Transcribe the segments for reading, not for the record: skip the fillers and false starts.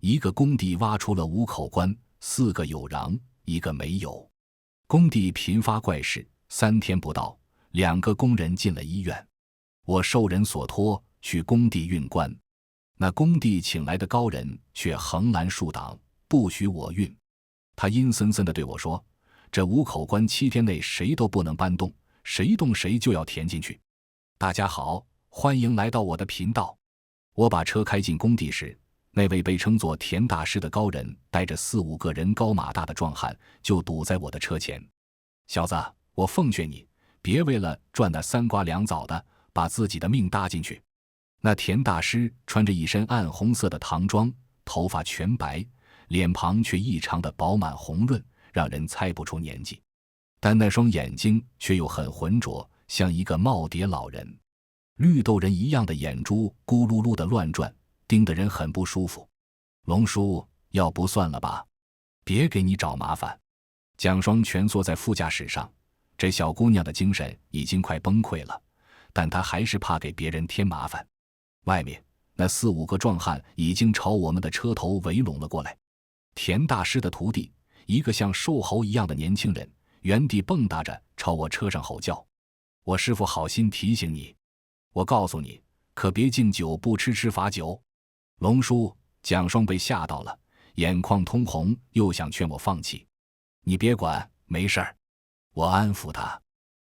一个工地挖出了5口棺，4个有瓤，1个没有。工地频发怪事，3天不到，2个工人进了医院。我受人所托去工地运棺，那工地请来的高人却横拦竖挡，不许我运。他阴森森地对我说，这5口棺7天内谁都不能搬动，谁动谁就要填进去。大家好，欢迎来到我的频道。我把车开进工地时，那位被称作田大师的高人带着4、5个人高马大的壮汉就堵在我的车前。小子，我奉劝你，别为了赚那3瓜2枣的，把自己的命搭进去。那田大师穿着一身暗红色的唐装，头发全白，脸庞却异常的饱满红润，让人猜不出年纪。但那双眼睛却又很浑浊，像一个耄耋老人。绿豆人一样的眼珠咕噜噜的乱转，盯得人很不舒服。龙叔，要不算了吧，别给你找麻烦。蒋双蜷缩在副驾驶上，这小姑娘的精神已经快崩溃了，但她还是怕给别人添麻烦。外面那4、5个壮汉已经朝我们的车头围拢了过来。田大师的徒弟，一个像瘦猴一样的年轻人，原地蹦跶着朝我车上吼叫。我师父好心提醒你，我告诉你，可别敬酒不吃罚酒。龙叔，蒋双被吓到了，眼眶通红，又想劝我放弃。你别管，没事儿。我安抚他，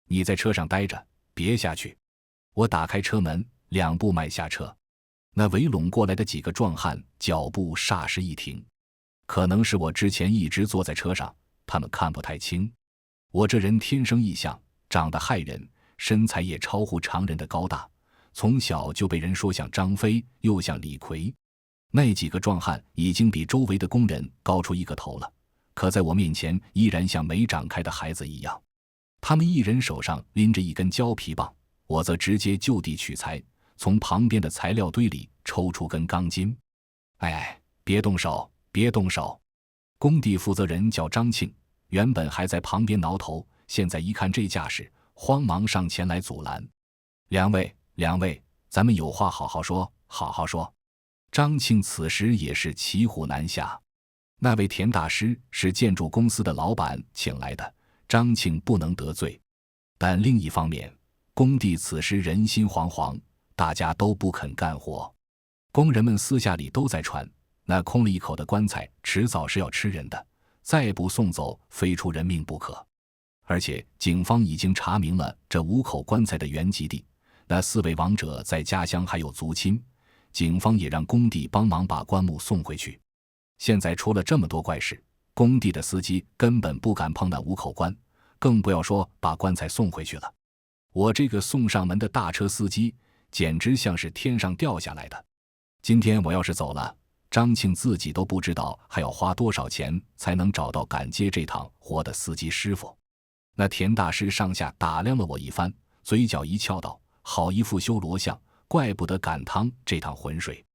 你在车上待着，别下去。我打开车门，2步迈下车。那围拢过来的几个壮汉脚步霎时一停，可能是我之前一直坐在车上，他们看不太清。我这人天生异象，长得骇人，身材也超乎常人的高大，从小就被人说像张飞，又像李逵。那几个壮汉已经比周围的工人高出1个头了，可在我面前依然像没长开的孩子一样。他们一人手上拎着1根胶皮棒，我则直接就地取材，从旁边的材料堆里抽出根钢筋。哎，别动手，别动手！工地负责人叫张庆，原本还在旁边挠头，现在一看这架势，慌忙上前来阻拦。两位，咱们有话好好说，好好说。张庆此时也是骑虎难下。那位田大师是建筑公司的老板请来的，张庆不能得罪。但另一方面，工地此时人心惶惶，大家都不肯干活。工人们私下里都在传，那空了1口的棺材迟早是要吃人的，再不送走非出人命不可。而且警方已经查明了这5口棺材的原籍地，那4位亡者在家乡还有族亲，警方也让工地帮忙把棺木送回去。现在出了这么多怪事，工地的司机根本不敢碰那5口棺，更不要说把棺材送回去了。我这个送上门的大车司机简直像是天上掉下来的。今天我要是走了，张庆自己都不知道还要花多少钱才能找到敢接这趟活的司机师傅。那田大师上下打量了我一番，嘴角一翘道，好一副修罗相，怪不得赶趟这趟浑水。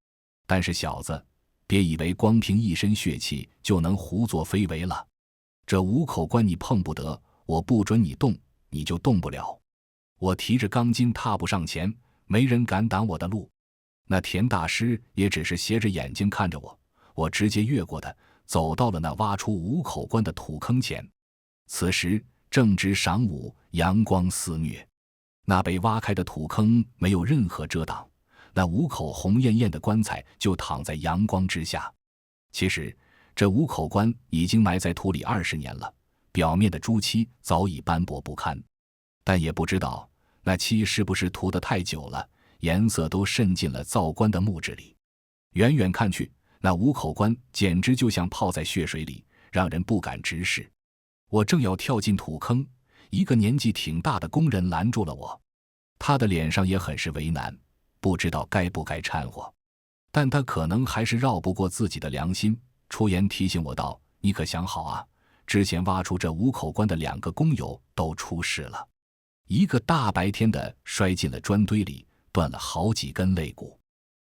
但是小子，别以为光凭一身血气就能胡作非为了。这5口棺你碰不得，我不准你动，你就动不了。我提着钢筋踏步上前，没人敢挡我的路。那田大师也只是斜着眼睛看着我，我直接越过他，走到了那挖出5口棺的土坑前。此时正值晌午，阳光肆虐，那被挖开的土坑没有任何遮挡，那5口红艳艳的棺材就躺在阳光之下。其实这5口棺已经埋在土里20年了，表面的朱漆早已斑驳不堪，但也不知道那漆是不是涂得太久了，颜色都渗进了造棺的木质里。远远看去，那5口棺简直就像泡在血水里，让人不敢直视。我正要跳进土坑，一个年纪挺大的工人拦住了我。他的脸上也很是为难，不知道该不该掺和，但他可能还是绕不过自己的良心，出言提醒我道，你可想好啊，之前挖出这5口棺的2个工友都出事了，一个大白天的摔进了砖堆里，断了好几根肋骨，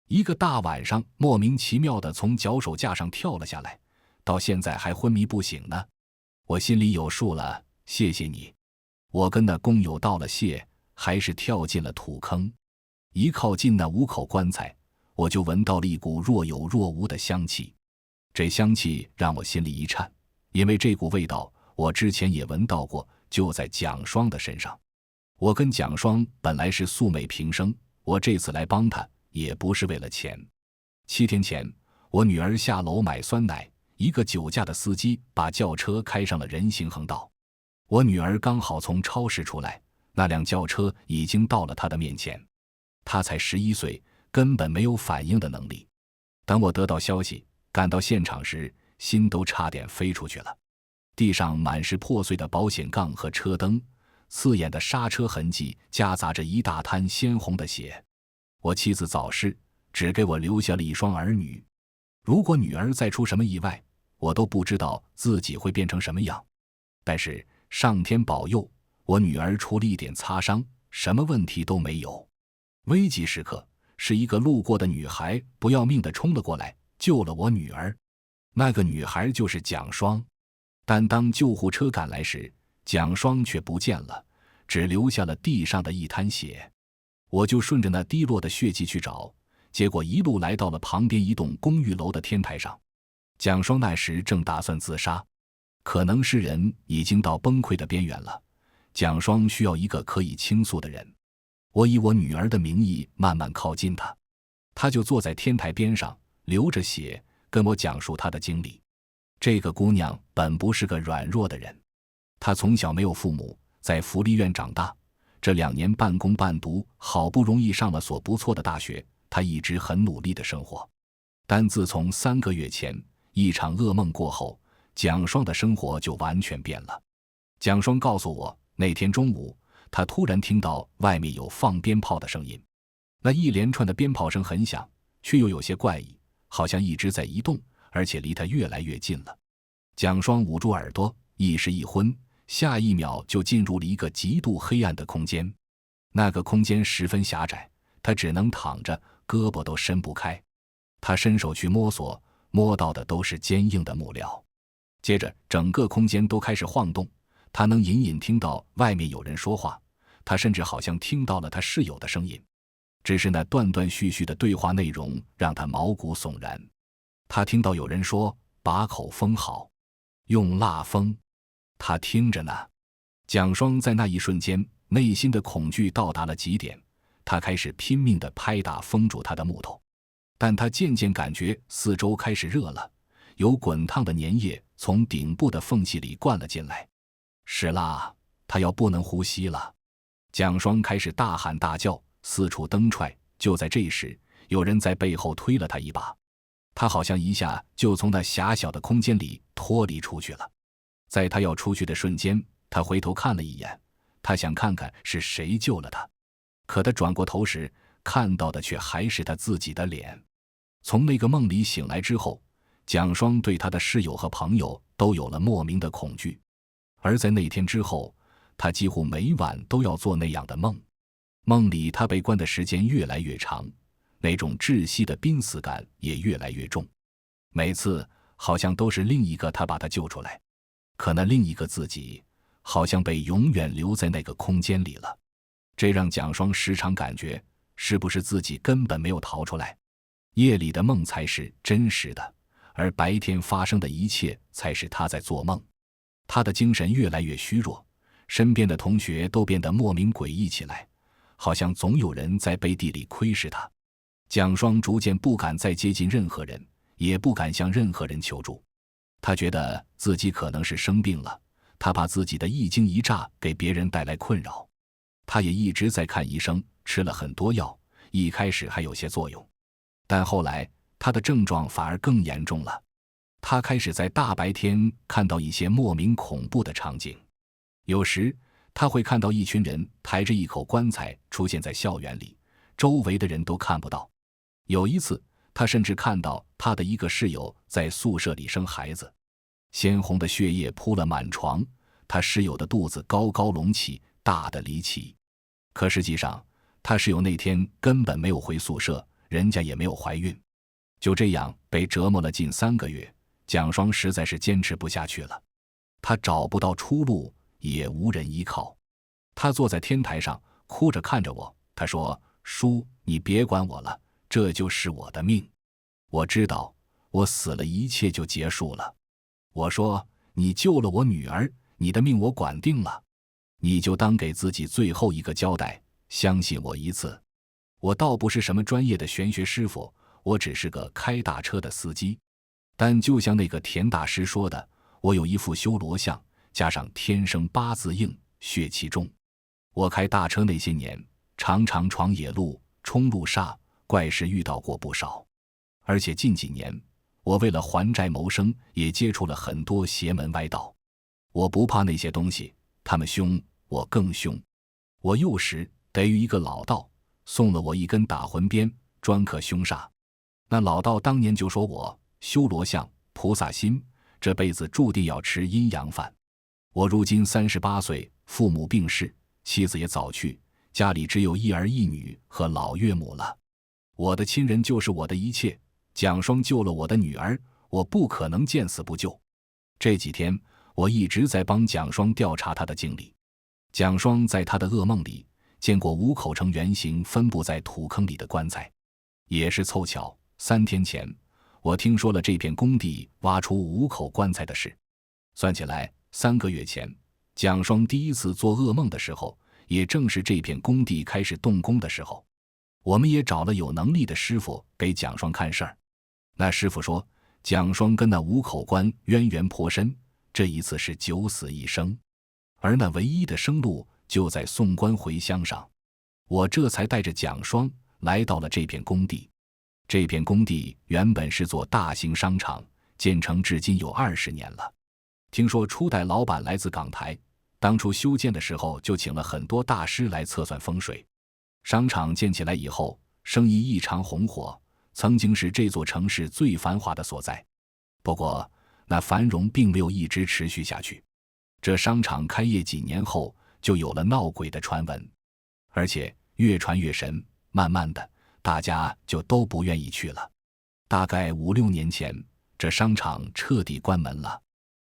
一个大晚上莫名其妙的从脚手架上跳了下来，到现在还昏迷不醒呢。我心里有数了，谢谢你。我跟那工友道了谢，还是跳进了土坑。一靠近那5口棺材，我就闻到了一股若有若无的香气。这香气让我心里一颤，因为这股味道我之前也闻到过，就在蒋双的身上。我跟蒋双本来是素昧平生，我这次来帮他也不是为了钱。7天前，我女儿下楼买酸奶，一个酒驾的司机把轿车开上了人行横道。我女儿刚好从超市出来，那辆轿车已经到了她的面前。她才11岁，根本没有反应的能力。等我得到消息，赶到现场时，心都差点飞出去了。地上满是破碎的保险杠和车灯，刺眼的刹车痕迹夹杂着一大滩鲜红的血。我妻子早逝，只给我留下了一双儿女。如果女儿再出什么意外，我都不知道自己会变成什么样。但是上天保佑，我女儿除了一点擦伤，什么问题都没有。危急时刻，是一个路过的女孩不要命地冲了过来，救了我女儿。那个女孩就是蒋双。但当救护车赶来时，蒋双却不见了，只留下了地上的一滩血。我就顺着那滴落的血迹去找，结果一路来到了旁边一栋公寓楼的天台上。蒋双那时正打算自杀，可能是人已经到崩溃的边缘了。蒋双需要一个可以倾诉的人。我以我女儿的名义慢慢靠近她，她就坐在天台边上，流着血跟我讲述她的经历。这个姑娘本不是个软弱的人，她从小没有父母，在福利院长大，这2年半工半读，好不容易上了所不错的大学。她一直很努力的生活，但自从3个月前一场噩梦过后，蒋双的生活就完全变了。蒋双告诉我，那天中午他突然听到外面有放鞭炮的声音，那一连串的鞭炮声很响，却又有些怪异，好像一直在移动，而且离他越来越近了。蒋双捂住耳朵，意识一昏，下一秒就进入了一个极度黑暗的空间。那个空间十分狭窄，他只能躺着，胳膊都伸不开。他伸手去摸索，摸到的都是坚硬的木料。接着整个空间都开始晃动，他能隐隐听到外面有人说话，他甚至好像听到了他室友的声音。只是那断断续续的对话内容让他毛骨悚然。他听到有人说把口封好，用蜡封，他听着呢。蒋双在那一瞬间内心的恐惧到达了极点，他开始拼命地拍打封住他的木头。但他渐渐感觉四周开始热了，有滚烫的粘液从顶部的缝隙里灌了进来。是蜡，他要不能呼吸了。蒋双开始大喊大叫，四处蹬踹。就在这时，有人在背后推了他一把，他好像一下就从那狭小的空间里脱离出去了。在他要出去的瞬间，他回头看了一眼，他想看看是谁救了他。可他转过头时，看到的却还是他自己的脸。从那个梦里醒来之后，蒋双对他的室友和朋友都有了莫名的恐惧。而在那天之后，他几乎每晚都要做那样的梦。梦里他被关的时间越来越长，那种窒息的濒死感也越来越重。每次好像都是另一个他把他救出来，可那另一个自己好像被永远留在那个空间里了。这让蒋双时常感觉，是不是自己根本没有逃出来？夜里的梦才是真实的，而白天发生的一切才是他在做梦。他的精神越来越虚弱，身边的同学都变得莫名诡异起来，好像总有人在背地里窥视他。蒋双逐渐不敢再接近任何人，也不敢向任何人求助。他觉得自己可能是生病了，他怕自己的一惊一乍给别人带来困扰。他也一直在看医生，吃了很多药，一开始还有些作用，但后来他的症状反而更严重了。他开始在大白天看到一些莫名恐怖的场景，有时他会看到一群人抬着一口棺材出现在校园里，周围的人都看不到。有一次，他甚至看到他的一个室友在宿舍里生孩子，鲜红的血液铺了满床，他室友的肚子高高隆起，大得离奇。可实际上，他室友那天根本没有回宿舍，人家也没有怀孕。就这样被折磨了近3个月，蒋双实在是坚持不下去了。他找不到出路，也无人依靠。他坐在天台上，哭着看着我，他说：叔，你别管我了，这就是我的命。我知道，我死了，一切就结束了。我说，你救了我女儿，你的命我管定了，你就当给自己最后一个交代，相信我一次。我倒不是什么专业的玄学师傅，我只是个开大车的司机。但就像那个田大师说的，我有一副修罗相，加上天生八字硬，血气重。我开大车那些年，常常闯野路，冲路煞，怪事遇到过不少。而且近几年，我为了还债谋生，也接触了很多邪门歪道。我不怕那些东西，他们凶，我更凶。我幼时得遇一个老道，送了我一根打魂鞭，专克凶煞。那老道当年就说我修罗相，菩萨心，这辈子注定要吃阴阳饭。我如今38岁，父母病逝，妻子也早去，家里只有一儿一女和老岳母了。我的亲人就是我的一切，蒋双救了我的女儿，我不可能见死不救。这几天我一直在帮蒋双调查他的经历。蒋双在他的噩梦里见过5口呈圆形分布在土坑里的棺材。也是凑巧，3天前我听说了这片工地挖出5口棺材的事。算起来3个月前，蒋双第一次做噩梦的时候，也正是这片工地开始动工的时候。我们也找了有能力的师傅给蒋双看事儿。那师傅说，蒋双跟那5口棺渊源颇深，这一次是九死一生，而那唯一的生路就在送棺回乡上。我这才带着蒋双来到了这片工地。这片工地原本是座大型商场，建成至今有20年了。听说初代老板来自港台，当初修建的时候就请了很多大师来测算风水。商场建起来以后，生意异常红火，曾经是这座城市最繁华的所在。不过那繁荣并没有一直持续下去。这商场开业几年后，就有了闹鬼的传闻，而且越传越神，慢慢的大家就都不愿意去了。大概5、6年前，这商场彻底关门了。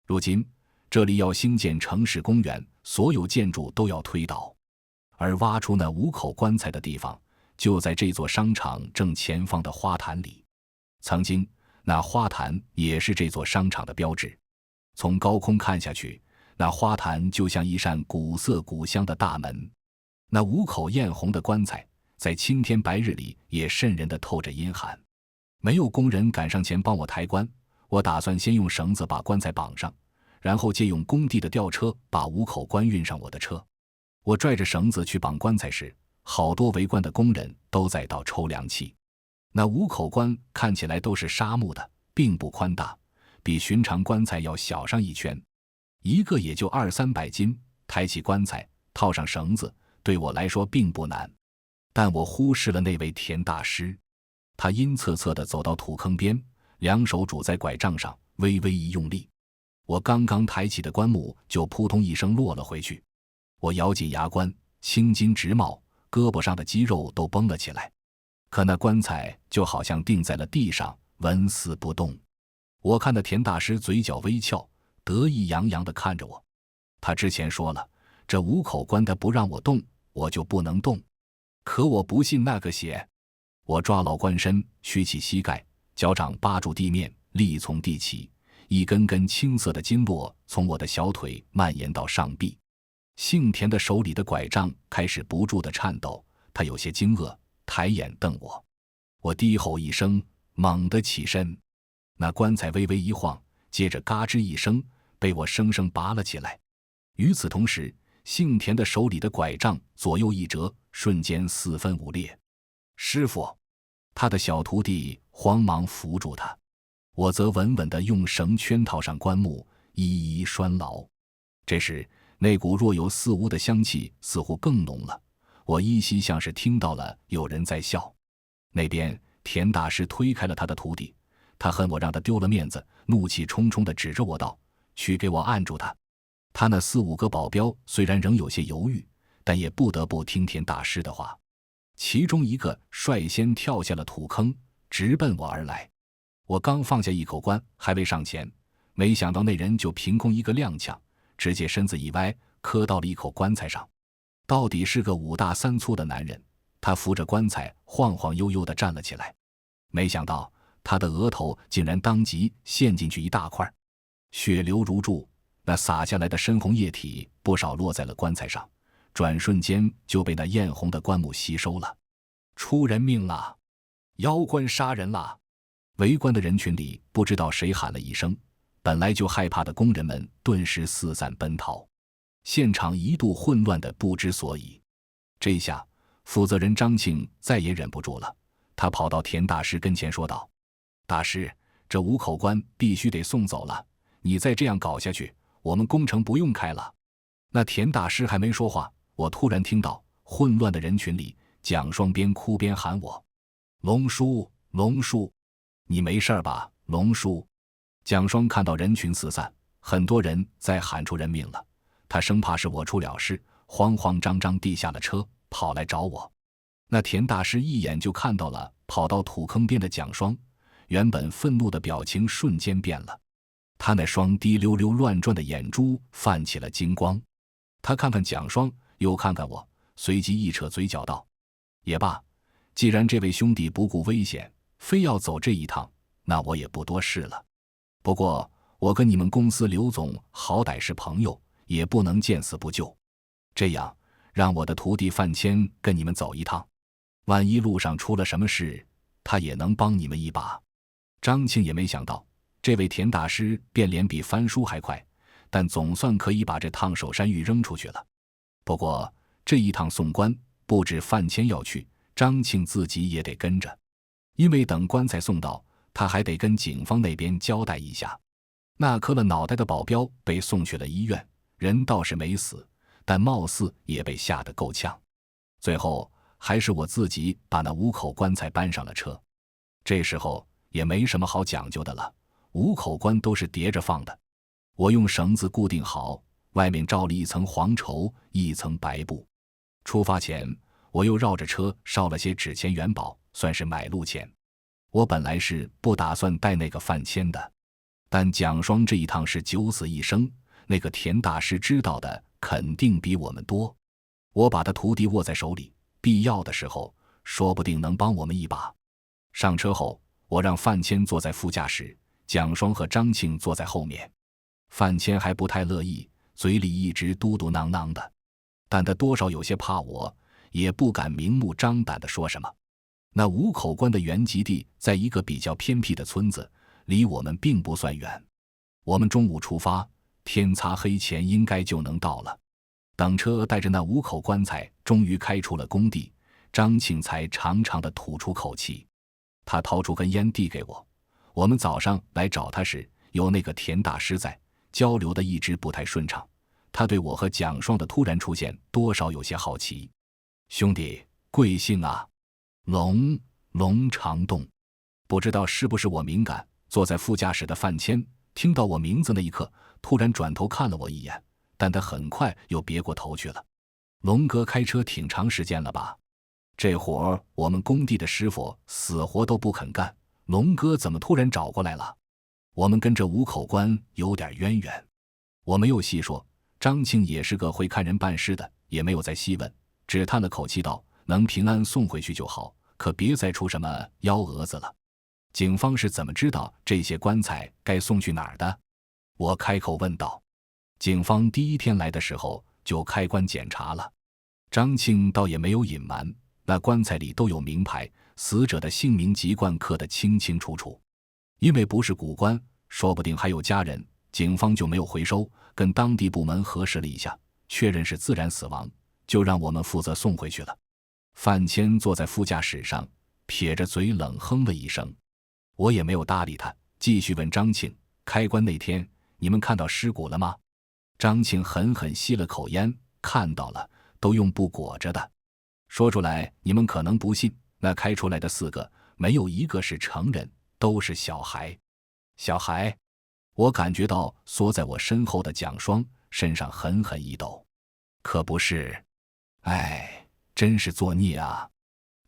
如今这里要兴建城市公园，所有建筑都要推倒。而挖出那5口棺材的地方，就在这座商场正前方的花坛里。曾经那花坛也是这座商场的标志。从高空看下去，那花坛就像一扇古色古香的大门。那5口艳红的棺材在青天白日里也瘆人的透着阴寒。没有工人赶上前帮我抬棺，我打算先用绳子把棺材绑上，然后借用工地的吊车把5口棺运上我的车。我拽着绳子去绑棺材时，好多围观的工人都在倒抽凉气。那5口棺看起来都是砂木的，并不宽大，比寻常棺材要小上1圈，一个也就200-300斤。抬起棺材，套上绳子，对我来说并不难。但我忽视了那位田大师。他阴恻恻地走到土坑边，两手拄在拐杖上，微微一用力，我刚刚抬起的棺木就扑通一声落了回去。我咬紧牙关，青筋直冒，胳膊上的肌肉都绷了起来。可那棺材就好像定在了地上，纹丝不动。我看那田大师嘴角微翘，得意洋洋地看着我。他之前说了，这5口棺他不让我动，我就不能动。可我不信那个邪。我抓牢棺身，屈起膝盖，脚掌扒住地面，力从地起，一根根青色的经络从我的小腿蔓延到上臂。姓田的手里的拐杖开始不住地颤抖，他有些惊愕，抬眼瞪我。我低吼一声，猛地起身。那棺材微微一晃，接着嘎吱一声，被我生生拔了起来。与此同时，姓田的手里的拐杖左右一折，瞬间4分5裂。师傅，他的小徒弟慌忙扶住他，我则稳稳地用绳圈套上棺木，一一拴牢。这时那股若有似无的香气似乎更浓了，我依稀像是听到了有人在笑。那边田大师推开了他的徒弟，他恨我让他丢了面子，怒气冲冲地指着我道：“去给我按住他。”他那4、5个保镖虽然仍有些犹豫，但也不得不听田大师的话。其中一个率先跳下了土坑，直奔我而来。我刚放下1口棺，还未上前，没想到那人就凭空一个踉跄，直接身子一歪，磕到了1口棺材上。到底是个5大3粗的男人，他扶着棺材晃晃悠悠地站了起来。没想到他的额头竟然当即陷进去一大块，血流如注，那洒下来的深红液体不少落在了棺材上，转瞬间就被那艳红的棺木吸收了。出人命了！妖官杀人了！围观的人群里不知道谁喊了一声，本来就害怕的工人们顿时四散奔逃，现场一度混乱的不知所以。这下负责人张庆再也忍不住了，他跑到田大师跟前说道：大师，这五口棺必须得送走了，你再这样搞下去，我们工程不用开了。那田大师还没说话，我突然听到混乱的人群里，蒋双边哭边喊我：龙叔，龙叔，你没事吧？龙叔。蒋双看到人群四散，很多人在喊出人命了，他生怕是我出了事，慌慌张张地下了车，跑来找我。那田大师一眼就看到了跑到土坑边的蒋双，原本愤怒的表情瞬间变了，他那双滴溜溜乱转的眼珠泛起了金光。他看看蒋双，又看看我，随即一扯嘴角道：也罢，既然这位兄弟不顾危险，非要走这一趟，那我也不多事了。不过我跟你们公司刘总好歹是朋友，也不能见死不救。这样，让我的徒弟范谦跟你们走一趟，万一路上出了什么事，他也能帮你们一把。张庆也没想到，这位田大师变脸比翻书还快，但总算可以把这烫手山芋扔出去了。不过这一趟送棺，不止范谦要去，张庆自己也得跟着，因为等棺材送到，他还得跟警方那边交代一下。那磕了脑袋的保镖被送去了医院，人倒是没死，但貌似也被吓得够呛。最后还是我自己把那五口棺材搬上了车。这时候也没什么好讲究的了，五口棺都是叠着放的，我用绳子固定好，外面罩了一层黄绸，一层白布。出发前我又绕着车烧了些纸钱元宝，算是买路钱。我本来是不打算带那个范谦的，但蒋双这一趟是九死一生，那个田大师知道的肯定比我们多。我把他徒弟握在手里，必要的时候说不定能帮我们一把。上车后，我让范谦坐在副驾驶，蒋双和张庆坐在后面。范谦还不太乐意，嘴里一直嘟嘟囔囔的，但他多少有些怕我，也不敢明目张胆地说什么。那五口棺的原籍地在一个比较偏僻的村子，离我们并不算远。我们中午出发，天擦黑前应该就能到了。等车带着那五口棺材终于开出了工地，张庆才长长地吐出口气。他掏出根烟递给我，我们早上来找他时，有那个田大师在，交流的一直不太顺畅。他对我和蒋双的突然出现多少有些好奇。兄弟，贵姓啊？龙长栋。不知道是不是我敏感，坐在副驾驶的范谦听到我名字那一刻，突然转头看了我一眼，但他很快又别过头去了。龙哥开车挺长时间了吧？这活儿我们工地的师傅死活都不肯干，龙哥怎么突然找过来了？我们跟这五口棺有点渊源。我没有细说，张庆也是个会看人办事的，也没有再细问，只叹了口气道：能平安送回去就好，可别再出什么幺蛾子了。警方是怎么知道这些棺材该送去哪儿的？我开口问道。警方第一天来的时候就开棺检查了。张庆倒也没有隐瞒，那棺材里都有名牌，死者的姓名籍贯刻得清清楚楚。因为不是古棺，说不定还有家人，警方就没有回收，跟当地部门核实了一下，确认是自然死亡，就让我们负责送回去了。范谦坐在副驾驶上，撇着嘴冷哼了一声。我也没有搭理他，继续问张庆：开棺那天你们看到尸骨了吗？张庆狠狠吸了口烟，看到了，都用布裹着的。说出来你们可能不信，那开出来的4个没有一个是成人，都是小孩。小孩？我感觉到缩在我身后的蒋双身上狠狠一抖。可不是，哎，真是作孽啊！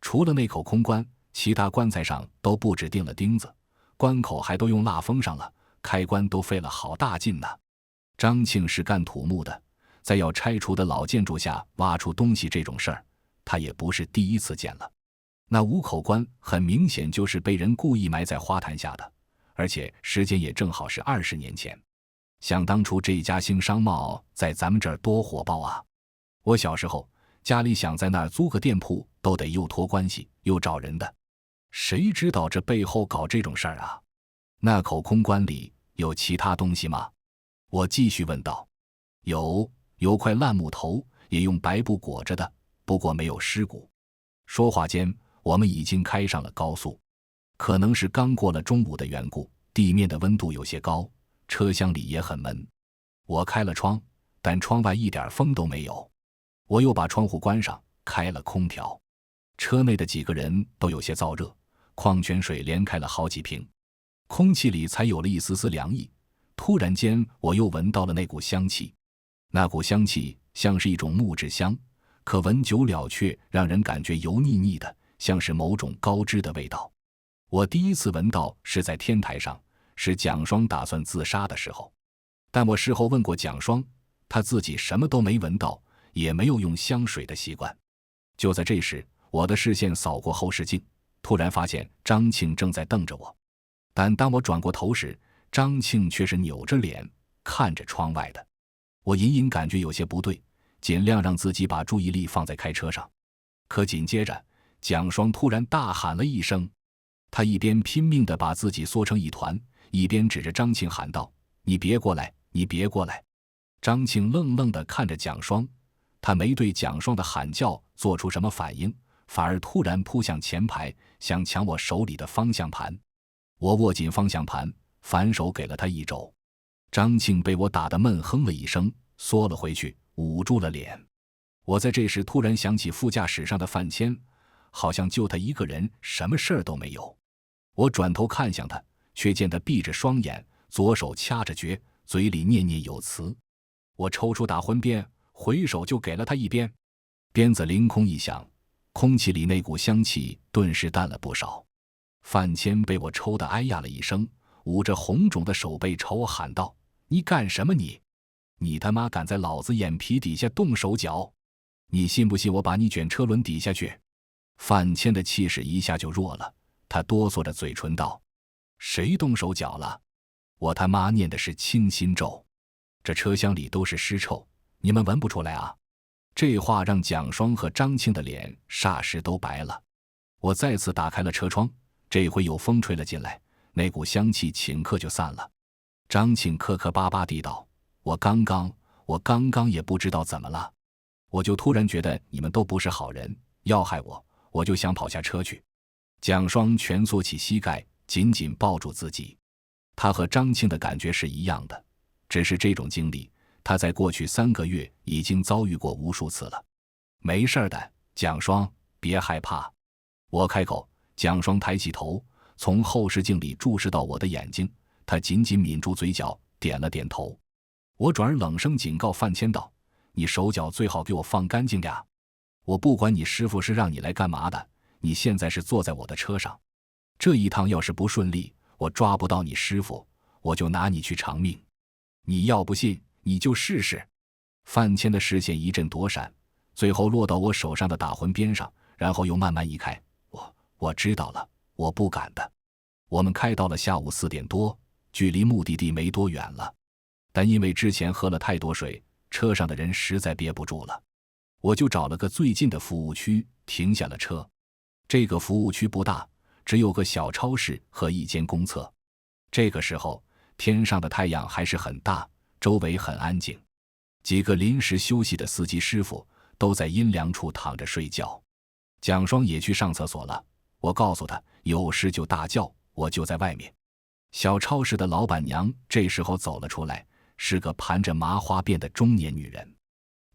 除了那口空棺，其他棺材上都不止钉了钉子，棺口还都用蜡封上了，开棺都费了好大劲呢。张庆是干土木的，在要拆除的老建筑下挖出东西这种事儿，他也不是第一次见了。那五口棺很明显就是被人故意埋在花坛下的，而且时间也正好是20年前。想当初这家兴商贸在咱们这儿多火爆啊！我小时候家里想在那儿租个店铺，都得又托关系又找人的，谁知道这背后搞这种事儿啊？那口空棺里有其他东西吗？我继续问道。有块烂木头，也用白布裹着的，不过没有尸骨。说话间，我们已经开上了高速，可能是刚过了中午的缘故，地面的温度有些高，车厢里也很闷。我开了窗，但窗外一点风都没有。我又把窗户关上，开了空调。车内的几个人都有些燥热，矿泉水连开了好几瓶，空气里才有了一丝丝凉意。突然间，我又闻到了那股香气。那股香气像是一种木质香，可闻久了却让人感觉油腻腻的，像是某种高脂的味道。我第一次闻到是在天台上，是蒋双打算自杀的时候。但我事后问过蒋双，他自己什么都没闻到，也没有用香水的习惯。就在这时，我的视线扫过后视镜，突然发现张庆正在瞪着我。但当我转过头时，张庆却是扭着脸看着窗外的。我隐隐感觉有些不对，尽量让自己把注意力放在开车上。可紧接着，蒋双突然大喊了一声，他一边拼命地把自己缩成一团，一边指着张庆喊道：“你别过来，你别过来！”张庆愣愣地看着蒋双，他没对蒋双的喊叫做出什么反应，反而突然扑向前排，想抢我手里的方向盘。我握紧方向盘，反手给了他一肘。张庆被我打得闷哼了一声，缩了回去，捂住了脸。我在这时突然想起副驾驶上的范谦，好像就他一个人什么事儿都没有。我转头看向他，却见他闭着双眼，左手掐着诀，嘴里念念有词。我抽出打魂鞭，回手就给了他一鞭。鞭子凌空一响，空气里那股香气顿时淡了不少。范谦被我抽得哎呀了一声，捂着红肿的手背朝我喊道：“你干什么你？你他妈敢在老子眼皮底下动手脚？你信不信我把你卷车轮底下去？”范谦的气势一下就弱了，他哆嗦着嘴唇道：“谁动手脚了？我他妈念的是清心咒，这车厢里都是尸臭，你们闻不出来啊？”这话让蒋双和张庆的脸霎时都白了。我再次打开了车窗，这回有风吹了进来，那股香气顷刻就散了。张庆磕磕巴巴地道：“我刚刚也不知道怎么了，我就突然觉得你们都不是好人，要害我，我就想跑下车去。”蒋双蜷缩起膝盖，紧紧抱住自己。他和张庆的感觉是一样的，只是这种经历，他在过去3个月已经遭遇过无数次了。没事的，蒋双，别害怕。我开口，蒋双抬起头，从后视镜里注视到我的眼睛，他紧紧抿住嘴角，点了点头。我转而冷声警告范谦道：“你手脚最好给我放干净点。我不管你师傅是让你来干嘛的，你现在是坐在我的车上。这一趟要是不顺利，我抓不到你师傅，我就拿你去偿命。你要不信，你就试试。”范谦的视线一阵躲闪，最后落到我手上的打魂鞭上，然后又慢慢移开。我知道了，我不敢的。我们开到了下午4点多，距离目的地没多远了。但因为之前喝了太多水，车上的人实在憋不住了，我就找了个最近的服务区停下了车。这个服务区不大，只有个小超市和一间公厕。这个时候天上的太阳还是很大，周围很安静。几个临时休息的司机师傅都在阴凉处躺着睡觉。蒋双也去上厕所了，我告诉他有事就大叫，我就在外面。小超市的老板娘这时候走了出来，是个盘着麻花辫的中年女人。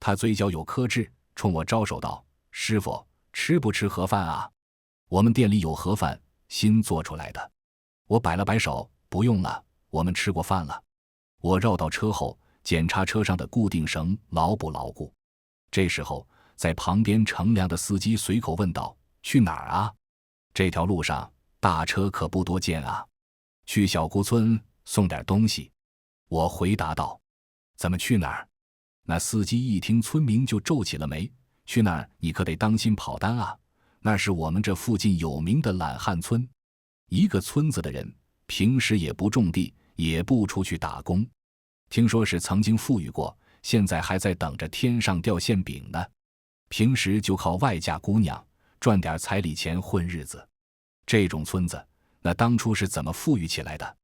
她嘴角有颗痣，冲我招手道：“师傅，吃不吃盒饭啊？我们店里有盒饭，新做出来的。”我摆了摆手：“不用了，我们吃过饭了。”我绕到车后，检查车上的固定绳牢不牢固。这时候在旁边乘凉的司机随口问道：“去哪儿啊？这条路上大车可不多见啊。”“去小姑村送点东西。”我回答道。“怎么去哪儿？”那司机一听村名就皱起了眉：“去那儿你可得当心跑单啊，那是我们这附近有名的懒汉村。一个村子的人平时也不种地，也不出去打工，听说是曾经富裕过，现在还在等着天上掉馅饼呢。平时就靠外嫁姑娘赚点彩礼钱混日子。这种村子，那当初是怎么富裕起来的？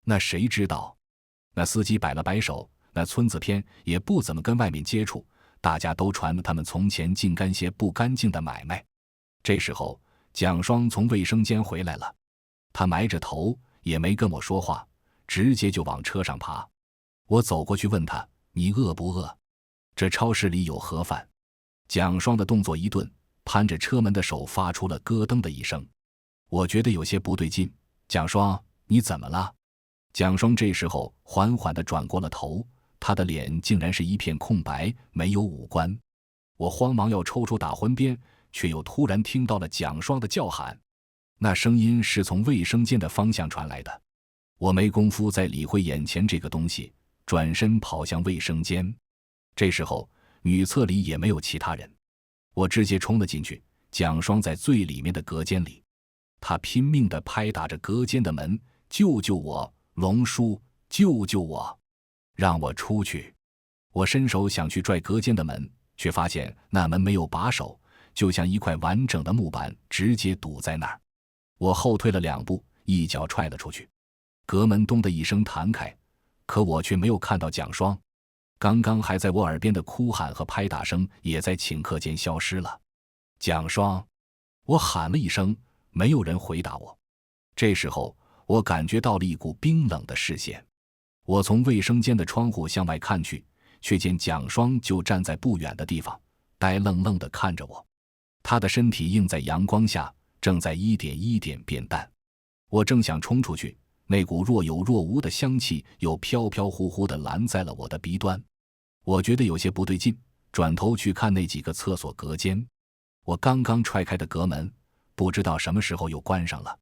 那谁知道？那司机摆了摆手，那村子偏也不怎么跟外面接触，大家都传他们从前净干些不干净的买卖。这时候，蒋双从卫生间回来了，他埋着头也没跟我说话，直接就往车上爬。我走过去问他：“你饿不饿？这超市里有盒饭。”蒋双的动作一顿，攀着车门的手发出了咯噔的一声。我觉得有些不对劲，蒋双，你怎么了？蒋双这时候缓缓地转过了头，他的脸竟然是一片空白，没有五官。我慌忙要抽出打魂鞭，却又突然听到了蒋双的叫喊，那声音是从卫生间的方向传来的。我没工夫再理会眼前这个东西，转身跑向卫生间。这时候女厕里也没有其他人，我直接冲了进去。蒋双在最里面的隔间里，他拼命地拍打着隔间的门：“救救我，龙叔，救救我，让我出去！”我伸手想去拽隔间的门，却发现那门没有把手，就像一块完整的木板直接堵在那儿。我后退了2步，一脚踹了出去，隔门咚的一声弹开，可我却没有看到蒋双。刚刚还在我耳边的哭喊和拍打声也在顷刻间消失了。蒋双，我喊了一声，没有人回答我。这时候我感觉到了一股冰冷的视线，我从卫生间的窗户向外看去，却见蒋双就站在不远的地方，呆愣愣地看着我。他的身体映在阳光下，正在一点一点变淡。我正想冲出去，那股若有若无的香气又飘飘忽忽地拦在了我的鼻端。我觉得有些不对劲，转头去看那几个厕所隔间。我刚刚踹开的隔门，不知道什么时候又关上了。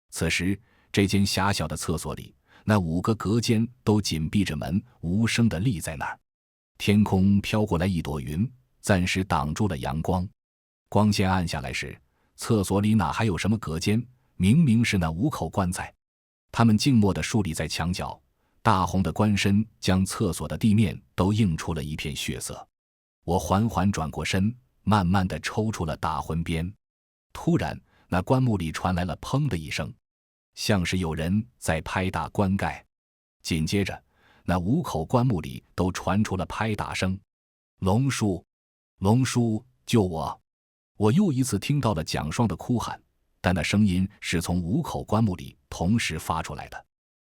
此时这间狭小的厕所里，那5个隔间都紧闭着门，无声地立在那儿。天空飘过来一朵云，暂时挡住了阳光。光线暗下来时，厕所里哪还有什么隔间？明明是那5口棺材，它们静默地竖立在墙角，大红的棺身将厕所的地面都映出了一片血色。我缓缓转过身，慢慢地抽出了打魂鞭。突然，那棺木里传来了砰的一声，像是有人在拍打棺盖。紧接着，那5口棺木里都传出了拍打声。龙叔，龙叔，救我！我又一次听到了蒋双的哭喊，但那声音是从5口棺木里同时发出来的。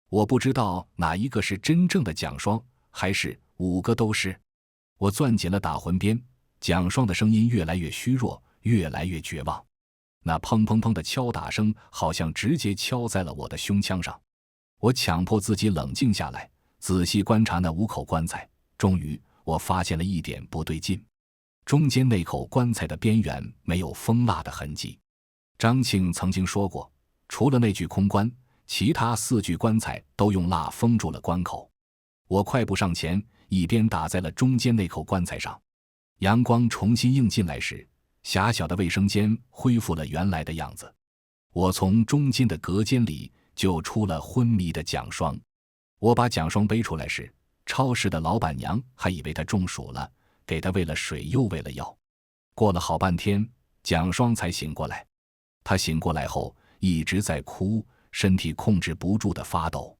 我不知道哪一个是真正的蒋双，还是5个都是。我攥紧了打魂鞭，蒋双的声音越来越虚弱，越来越绝望。那砰砰砰的敲打声好像直接敲在了我的胸腔上。我强迫自己冷静下来，仔细观察那5口棺材。终于，我发现了一点不对劲。中间那口棺材的边缘没有封蜡的痕迹。张庆曾经说过，除了那具空棺，其他4具棺材都用蜡封住了棺口。我快步上前，一边打在了中间那口棺材上。阳光重新映进来时，狭小的卫生间恢复了原来的样子。我从中间的隔间里救出了昏迷的蒋双。我把蒋双背出来时，超市的老板娘还以为他中暑了，给他喂了水又喂了药。过了好半天，蒋双才醒过来。他醒过来后一直在哭，身体控制不住的发抖。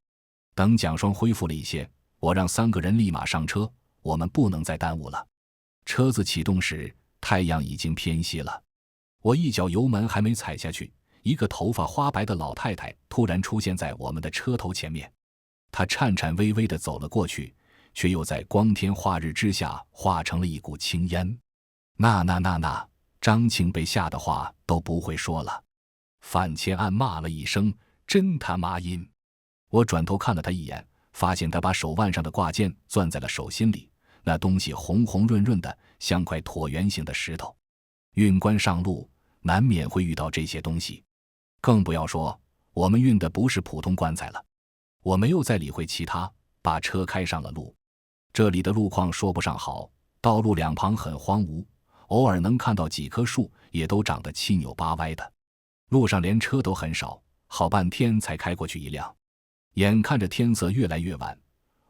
等蒋双恢复了一些，我让3个人立马上车，我们不能再耽误了。车子启动时，太阳已经偏西了。我一脚油门还没踩下去，一个头发花白的老太太突然出现在我们的车头前面。她颤颤巍巍地走了过去，却又在光天化日之下化成了一股青烟。那，张庆被吓得话都不会说了。范千暗骂了一声：“真他妈阴！”我转头看了他一眼，发现他把手腕上的挂件攥在了手心里，那东西红红润润的，像块椭圆形的石头。运棺上路，难免会遇到这些东西，更不要说我们运的不是普通棺材了。我没有再理会其他，把车开上了路。这里的路况说不上好，道路两旁很荒芜，偶尔能看到几棵树，也都长得七扭八歪的。路上连车都很少，好半天才开过去一辆。眼看着天色越来越晚，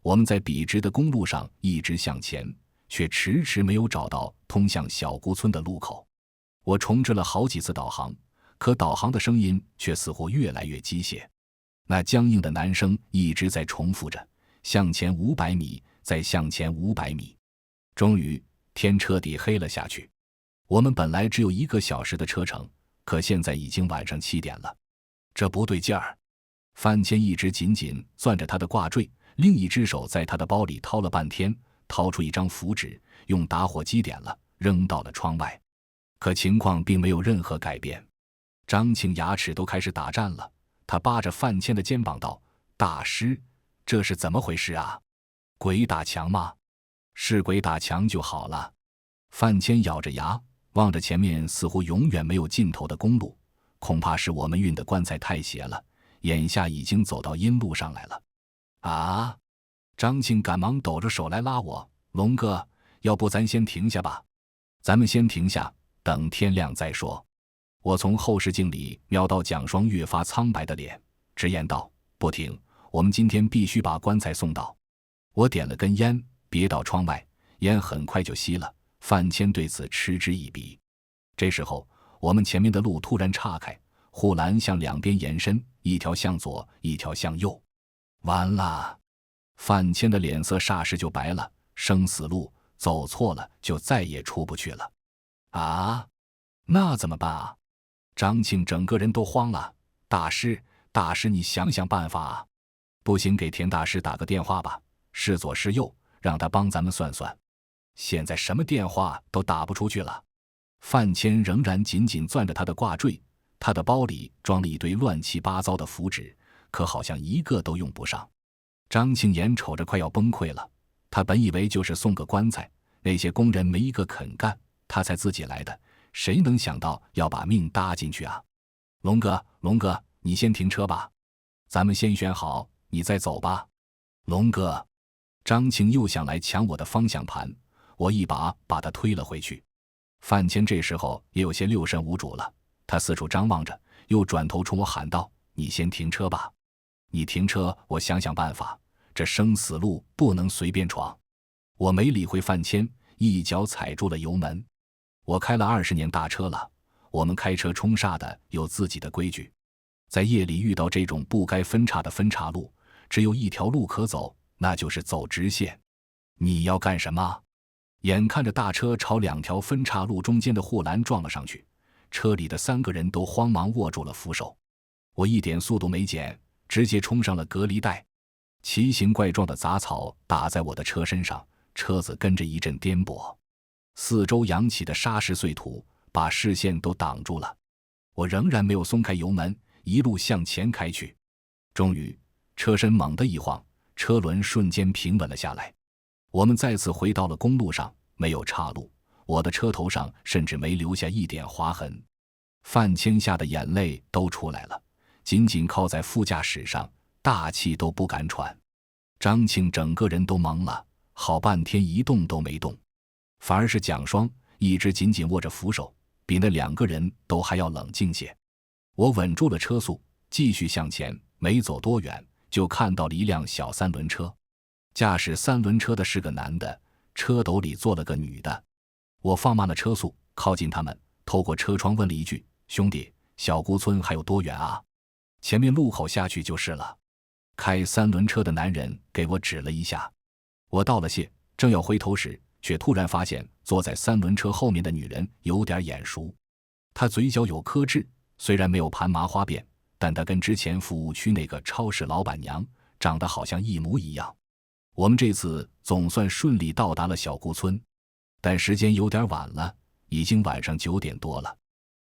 我们在笔直的公路上一直向前，却迟迟没有找到通向小姑村的路口。我重置了好几次导航，可导航的声音却似乎越来越机械。那僵硬的男声一直在重复着：向前500米，再向前500米。终于，天彻底黑了下去。我们本来只有1个小时的车程，可现在已经晚上7点了。这不对劲儿。范谦一直紧紧攥着他的挂坠，另一只手在他的包里掏了半天，掏出一张符纸，用打火机点了，扔到了窗外。可情况并没有任何改变。张庆牙齿都开始打颤了，他扒着范谦的肩膀道：大师，这是怎么回事啊？鬼打墙吗？是鬼打墙就好了。范谦咬着牙，望着前面似乎永远没有尽头的公路，恐怕是我们运的棺材太邪了，眼下已经走到阴路上来了。啊！张庆赶忙抖着手来拉我：龙哥，要不咱先停下吧？咱们先停下，等天亮再说。我从后视镜里瞄到蒋双越发苍白的脸，直言道：不停，我们今天必须把棺材送到。我点了根烟，别到窗外，烟很快就熄了。范谦对此嗤之以鼻。这时候，我们前面的路突然岔开，护栏向两边延伸，一条向左，一条向右。完了！范谦的脸色霎时就白了，生死路走错了就再也出不去了。啊，那怎么办啊？张庆整个人都慌了。大师，你想想办法啊！不行，给田大师打个电话吧，是左是右，让他帮咱们算算。现在什么电话都打不出去了。范谦仍然紧紧攥着他的挂坠，他的包里装了一堆乱七八糟的符纸，可好像一个都用不上。张庆眼瞅着快要崩溃了，他本以为就是送个棺材，那些工人没一个肯干，他才自己来的，谁能想到要把命搭进去啊？龙哥，你先停车吧，咱们先选好，你再走吧。龙哥，张庆又想来抢我的方向盘，我一把把他推了回去。范谦这时候也有些六神无主了，他四处张望着，又转头冲我喊道：你先停车吧，你停车，我想想办法，这生死路不能随便闯。我没理会范谦，一脚踩住了油门。我开了20年大车了，我们开车冲煞的有自己的规矩，在夜里遇到这种不该分岔的分岔路，只有一条路可走，那就是走直线。你要干什么？眼看着大车朝2条分岔路中间的护栏撞了上去，车里的3个人都慌忙握住了扶手。我一点速度没减，直接冲上了隔离带。奇形怪状的杂草打在我的车身上，车子跟着一阵颠簸，四周扬起的沙石碎土把视线都挡住了。我仍然没有松开油门，一路向前开去。终于，车身猛地一晃，车轮瞬间平稳了下来。我们再次回到了公路上，没有岔路，我的车头上甚至没留下一点划痕。范谦吓得眼泪都出来了，紧紧靠在副驾驶上，大气都不敢喘。张庆整个人都懵了，好半天一动都没动，反而是蒋双一直紧紧握着扶手，比那2个人都还要冷静些。我稳住了车速，继续向前，没走多远就看到了一辆小3轮车。驾驶3轮车的是个男的，车斗里坐了个女的。我放慢了车速，靠近他们，透过车窗问了一句：兄弟，小姑村还有多远啊？前面路口下去就是了。开3轮车的男人给我指了一下。我道了谢，正要回头时，却突然发现坐在3轮车后面的女人有点眼熟。她嘴角有颗痣，虽然没有盘麻花辫，但她跟之前服务区那个超市老板娘长得好像一模一样。我们这次总算顺利到达了小姑村，但时间有点晚了，已经晚上9点多了。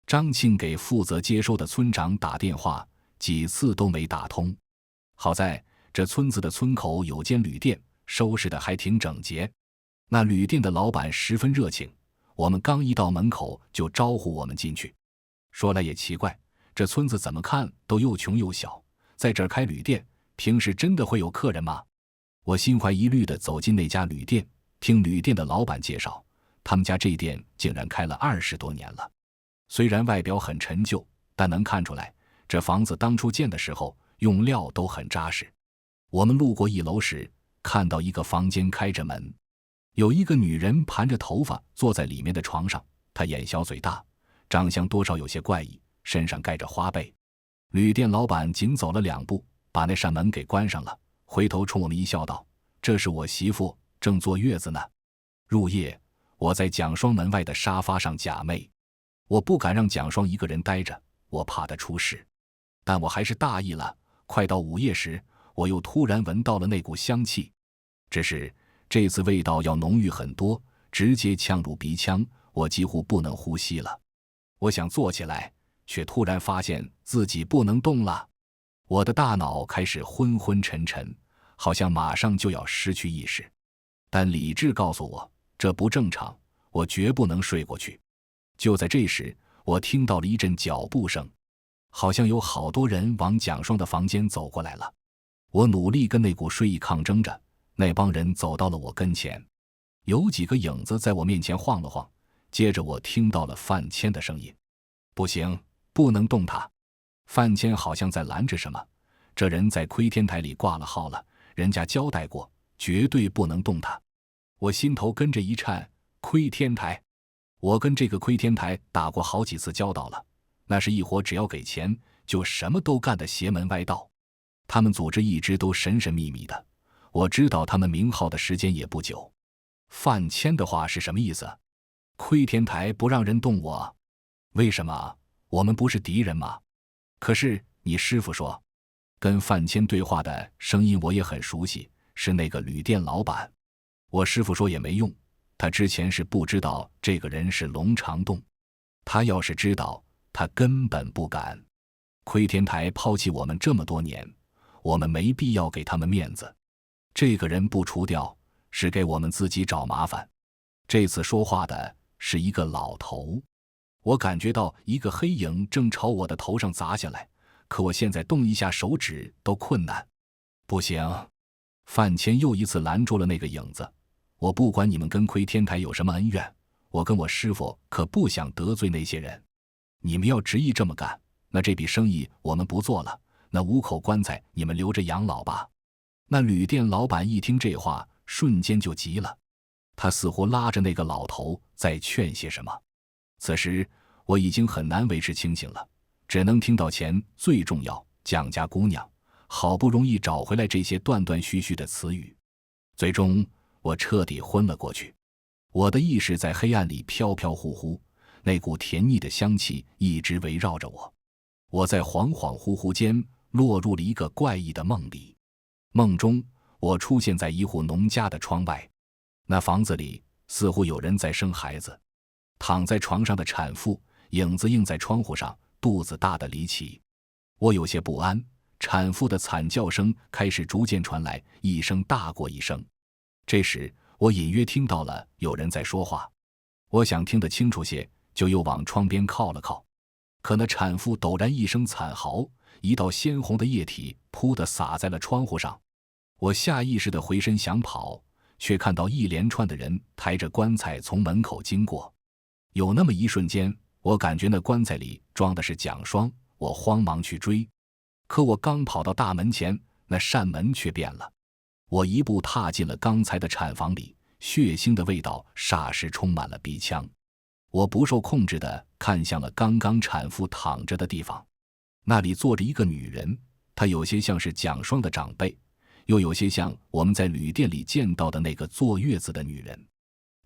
张庆给负责接收的村长打电话，几次都没打通。好在这村子的村口有间旅店，收拾得还挺整洁。那旅店的老板十分热情，我们刚一到门口就招呼我们进去。说来也奇怪，这村子怎么看都又穷又小，在这儿开旅店，平时真的会有客人吗？我心怀疑虑地走进那家旅店，听旅店的老板介绍，他们家这店竟然开了20多年了。虽然外表很陈旧，但能看出来，这房子当初建的时候用料都很扎实。我们路过1楼时，看到一个房间开着门，有一个女人盘着头发坐在里面的床上，她眼小嘴大，长相多少有些怪异，身上盖着花被。旅店老板紧走了2步，把那扇门给关上了，回头冲我们一笑道：“这是我媳妇，正坐月子呢。”入夜，我在蒋双门外的沙发上假寐，我不敢让蒋双一个人待着，我怕他出事，但我还是大意了。快到午夜时，我又突然闻到了那股香气，只是这次味道要浓郁很多，直接呛入鼻腔，我几乎不能呼吸了。我想坐起来，却突然发现自己不能动了。我的大脑开始昏昏沉沉，好像马上就要失去意识，但理智告诉我这不正常，我绝不能睡过去。就在这时，我听到了一阵脚步声，好像有好多人往蒋双的房间走过来了。我努力跟那股睡意抗争着，那帮人走到了我跟前，有几个影子在我面前晃了晃，接着我听到了范谦的声音：“不行，不能动他。”范谦好像在拦着什么，这人在窥天台里挂了号了，人家交代过，绝对不能动他。我心头跟着一颤，窥天台，我跟这个窥天台打过好几次交道了，那是一伙只要给钱就什么都干的邪门歪道。他们组织一直都神神秘秘的，我知道他们名号的时间也不久。范谦的话是什么意思？窥天台不让人动我？为什么？我们不是敌人吗？可是你师傅说，跟范谦对话的声音我也很熟悉，是那个旅店老板。我师傅说也没用，他之前是不知道这个人是龙长栋，他要是知道，他根本不敢。窥天台抛弃我们这么多年，我们没必要给他们面子，这个人不除掉，是给我们自己找麻烦。这次说话的是一个老头，我感觉到一个黑影正朝我的头上砸下来，可我现在动一下手指都困难。不行，范谦又一次拦住了那个影子。我不管你们跟窥天台有什么恩怨，我跟我师傅可不想得罪那些人。你们要执意这么干，那这笔生意我们不做了，那5口棺材你们留着养老吧。那旅店老板一听这话，瞬间就急了，他似乎拉着那个老头在劝些什么。此时我已经很难维持清醒了，只能听到钱最重要，蒋家姑娘，好不容易找回来这些断断续续的词语。最终我彻底昏了过去，我的意识在黑暗里飘飘忽忽，那股甜腻的香气一直围绕着我。我在恍恍惚惚间落入了一个怪异的梦里。梦中我出现在一户农家的窗外，那房子里似乎有人在生孩子，躺在床上的产妇影子映在窗户上，肚子大得离奇。我有些不安，产妇的惨叫声开始逐渐传来，一声大过一声。这时我隐约听到了有人在说话，我想听得清楚些，就又往窗边靠了靠。可那产妇陡然一声惨嚎，一道鲜红的液体扑地洒在了窗户上。我下意识地回身想跑，却看到一连串的人抬着棺材从门口经过。有那么一瞬间，我感觉那棺材里装的是蒋双，我慌忙去追。可我刚跑到大门前，那扇门却变了。我一步踏进了刚才的产房里，血腥的味道霎时充满了鼻腔。我不受控制地看向了刚刚产妇躺着的地方，那里坐着一个女人，她有些像是蒋双的长辈，又有些像我们在旅店里见到的那个坐月子的女人。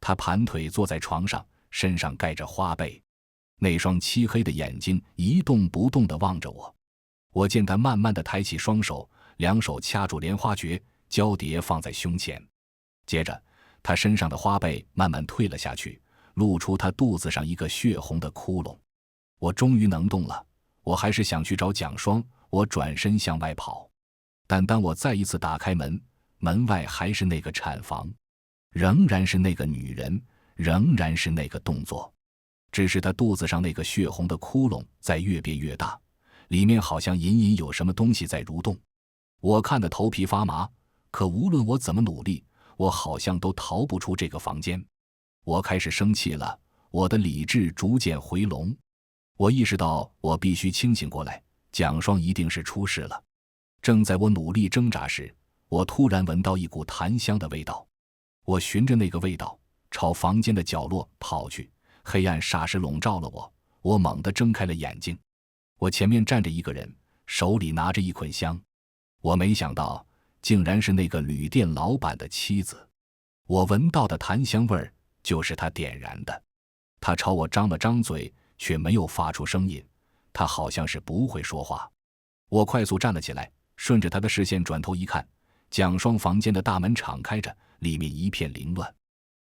她盘腿坐在床上，身上盖着花被，那双漆黑的眼睛一动不动地望着我。我见她慢慢地抬起双手，两手掐住莲花诀，交叠放在胸前。接着她身上的花被慢慢退了下去，露出她肚子上一个血红的窟窿。我终于能动了，我还是想去找蒋双，我转身向外跑。但当我再一次打开门，门外还是那个产房，仍然是那个女人，仍然是那个动作，只是她肚子上那个血红的窟窿在越变越大，里面好像隐隐有什么东西在蠕动。我看得头皮发麻，可无论我怎么努力，我好像都逃不出这个房间。我开始生气了，我的理智逐渐回笼。我意识到我必须清醒过来，蒋双一定是出事了。正在我努力挣扎时，我突然闻到一股檀香的味道。我循着那个味道朝房间的角落跑去，黑暗霎时笼罩了我。我猛地睁开了眼睛，我前面站着一个人，手里拿着一捆香。我没想到竟然是那个旅店老板的妻子。我闻到的檀香味儿就是他点燃的。他朝我张了张嘴，却没有发出声音，他好像是不会说话。我快速站了起来，顺着他的视线转头一看，蒋双房间的大门敞开着，里面一片凌乱。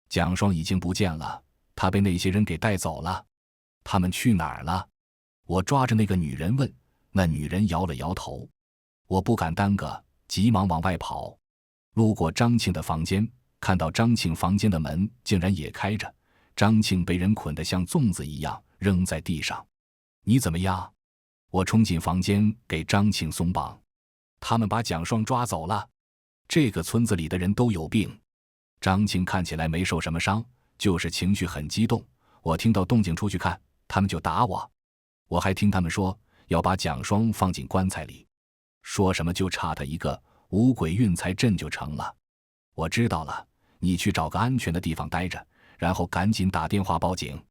蒋双已经不见了，他被那些人给带走了。他们去哪儿了？我抓着那个女人问，那女人摇了摇头。我不敢耽搁，急忙往外跑。路过张庆的房间，看到张庆房间的门竟然也开着，张庆被人捆得像粽子一样扔在地上。你怎么样？我冲进房间给张庆松绑。他们把蒋双抓走了。这个村子里的人都有病。张庆看起来没受什么伤，就是情绪很激动。我听到动静出去看，他们就打我。我还听他们说要把蒋双放进棺材里，说什么就差他一个五鬼运财阵就成了。我知道了，你去找个安全的地方待着，然后赶紧打电话报警。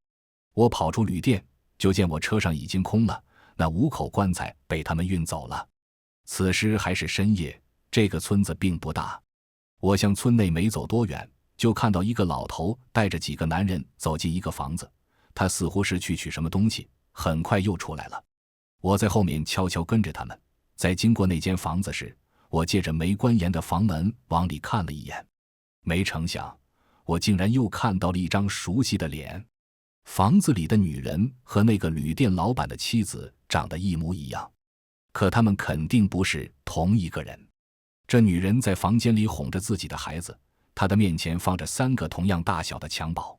我跑出旅店，就见我车上已经空了，那5口棺材被他们运走了。此时还是深夜，这个村子并不大。我向村内没走多远，就看到一个老头带着几个男人走进一个房子，他似乎是去取什么东西，很快又出来了。我在后面悄悄跟着他们，在经过那间房子时，我借着没关严的房门往里看了一眼。没成想，我竟然又看到了一张熟悉的脸。房子里的女人和那个旅店老板的妻子长得一模一样，可他们肯定不是同一个人。这女人在房间里哄着自己的孩子，她的面前放着3个同样大小的襁褓。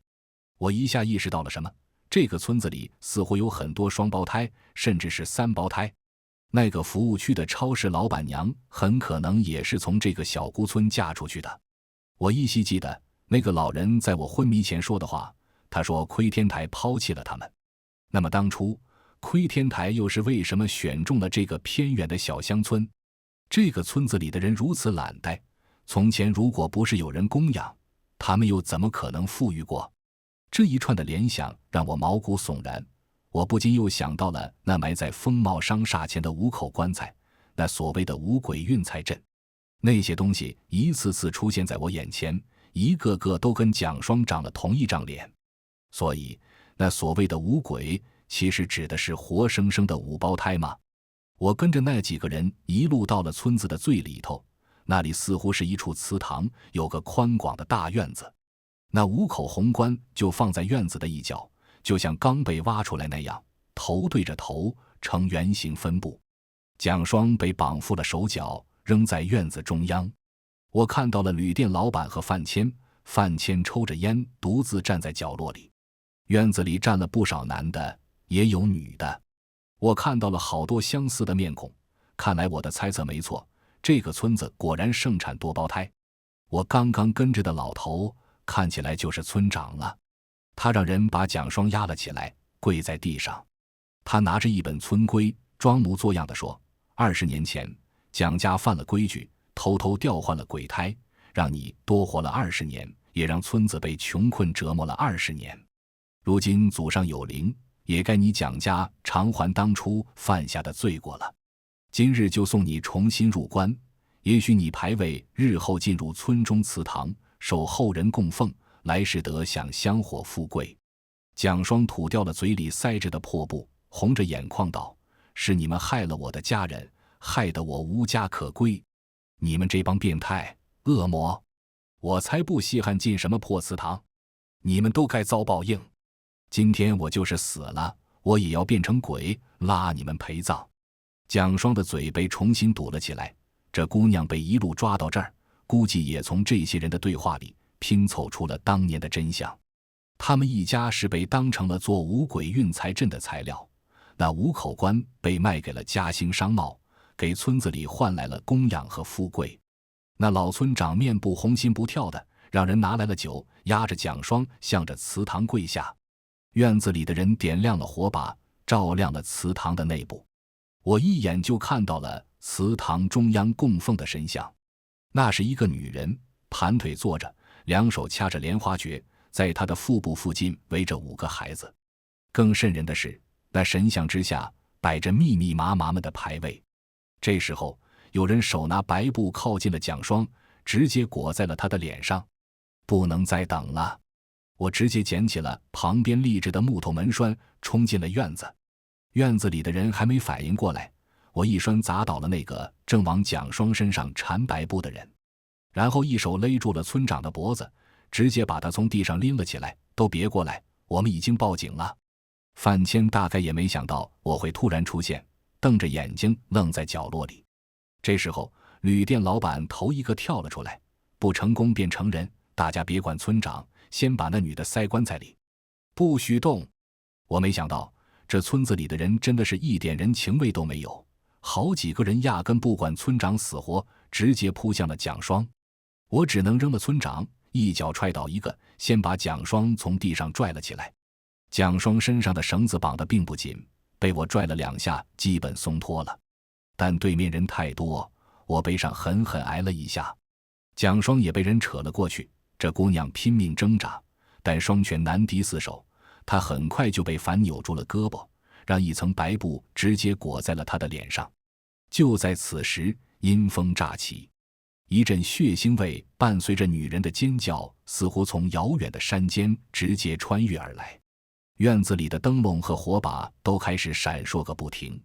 我一下意识到了什么，这个村子里似乎有很多双胞胎，甚至是3胞胎。那个服务区的超市老板娘很可能也是从这个小姑村嫁出去的。我依稀记得那个老人在我昏迷前说的话，他说窥天台抛弃了他们。那么当初窥天台又是为什么选中了这个偏远的小乡村？这个村子里的人如此懒怠，从前如果不是有人供养，他们又怎么可能富裕过？这一串的联想让我毛骨悚然，我不禁又想到了那埋在风茂商厦前的5口棺材，那所谓的五鬼运财阵。那些东西一次次出现在我眼前，一个个都跟蒋双长了同一张脸。所以那所谓的五鬼其实指的是活生生的5胞胎吗？我跟着那几个人一路到了村子的最里头，那里似乎是一处祠堂，有个宽广的大院子。那5口红棺就放在院子的一角，就像刚被挖出来那样，头对着头呈圆形分布。蒋双被绑缚了手脚，扔在院子中央。我看到了旅店老板和范谦，范谦抽着烟独自站在角落里。院子里站了不少男的，也有女的。我看到了好多相似的面孔，看来我的猜测没错，这个村子果然盛产多胞胎。我刚刚跟着的老头看起来就是村长了。他让人把蒋双压了起来，跪在地上。他拿着一本村规，装模作样地说：20年前蒋家犯了规矩，偷偷调换了鬼胎，让你多活了20年，也让村子被穷困折磨了20年。如今祖上有灵，也该你蒋家偿还当初犯下的罪过了。今日就送你重新入关，也许你牌位日后进入村中祠堂，受后人供奉，来世得享香火富贵。蒋双吐掉了嘴里塞着的破布，红着眼眶道：是你们害了我的家人，害得我无家可归。你们这帮变态恶魔，我才不稀罕进什么破祠堂，你们都该遭报应。今天我就是死了，我也要变成鬼，拉你们陪葬。蒋双的嘴被重新堵了起来，这姑娘被一路抓到这儿，估计也从这些人的对话里拼凑出了当年的真相。他们一家是被当成了做五鬼运财阵的材料，那5口棺被卖给了嘉兴商贸，给村子里换来了供养和富贵。那老村长面部红心不跳的，让人拿来了酒，压着蒋双向着祠堂跪下。院子里的人点亮了火把，照亮了祠堂的内部。我一眼就看到了祠堂中央供奉的神像，那是一个女人，盘腿坐着，两手掐着莲花诀，在她的腹部附近围着5个孩子。更瘆人的是，那神像之下摆着密密麻麻们的牌位。这时候，有人手拿白布靠近了蒋双，直接裹在了他的脸上。不能再等了，我直接捡起了旁边立着的木头门栓，冲进了院子。院子里的人还没反应过来，我一栓砸倒了那个正往蒋双身上缠白布的人，然后一手勒住了村长的脖子，直接把他从地上拎了起来。都别过来，我们已经报警了。范谦大概也没想到我会突然出现，瞪着眼睛愣在角落里。这时候旅店老板头一个跳了出来，不成功便成人，大家别管村长，先把那女的塞棺材里，不许动。我没想到这村子里的人真的是一点人情味都没有，好几个人压根不管村长死活，直接扑向了蒋双。我只能扔了村长，一脚踹倒一个，先把蒋双从地上拽了起来。蒋双身上的绳子绑得并不紧，被我拽了2下基本松脱了，但对面人太多，我背上狠狠挨了一下。蒋双也被人扯了过去，这姑娘拼命挣扎，但双拳难敌4手，她很快就被反扭住了胳膊，让一层白布直接裹在了她的脸上。就在此时，阴风乍起，一阵血腥味伴随着女人的尖叫，似乎从遥远的山间直接穿越而来。院子里的灯笼和火把都开始闪烁个不停。